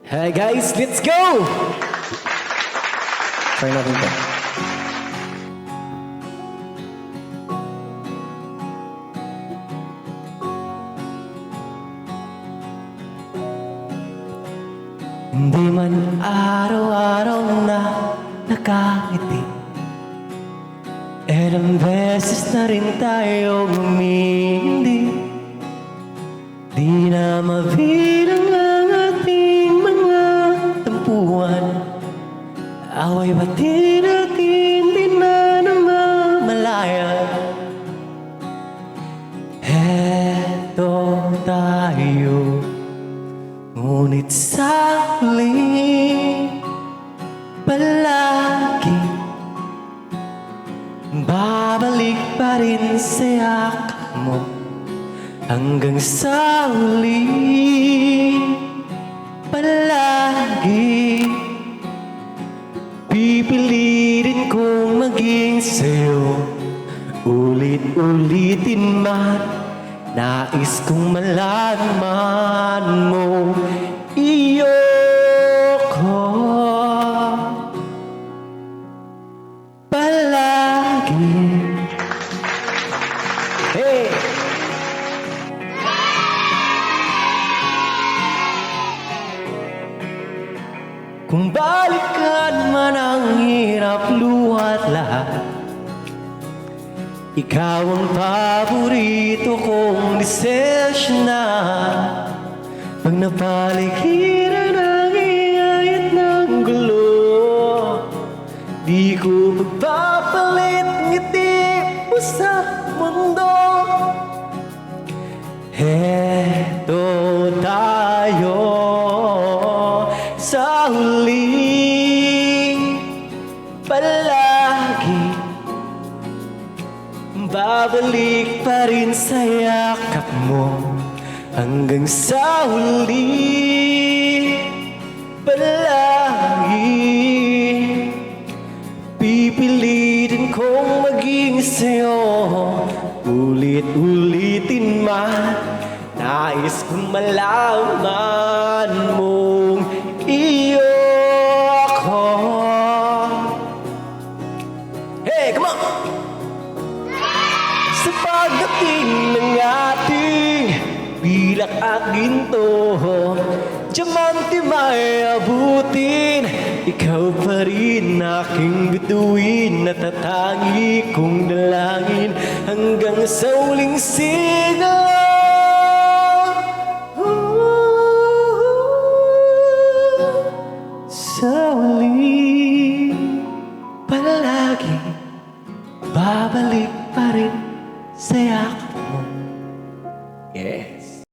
Hey guys, let's go! Try natin to. Hindi man araw-araw na nakangiti, ilang beses na rin tayo umindi. Di na mabilang ang ating mga tampuhan, away bati natin di na namamalayan. Heto tayo, ngunit sa huli palagi babalik pa rin sa yakap mo. Hanggang sa huli palagi pipilitin kong maging sa'yo. Ulit-ulitin man, nais kong malaman mo, iyo ko palagi. Hey! Kung balikan man ang hirap luhat lahat, ikaw ang paborito kong desisyonan. Pag napaligiran ang iyayat ng gulo, di ko magpapalit ngiti mo sa mundo. Heto tayo sa huli palagi, babalik pa rin sa yakap mo. Hanggang sa huli palagi pipilitin kong maging sa'yo. Ulit-ulitin man, nais kong malaman mong iyo ako. Hey, come on! Sa pagdating ng ating bilak at ginto, diamante may abutin, ikaw pa rin aking bituin, natatangi kong dalangin hanggang sa huling sigaw. Sa huli palagi babalik pa rin sa yakap mo. Yeah.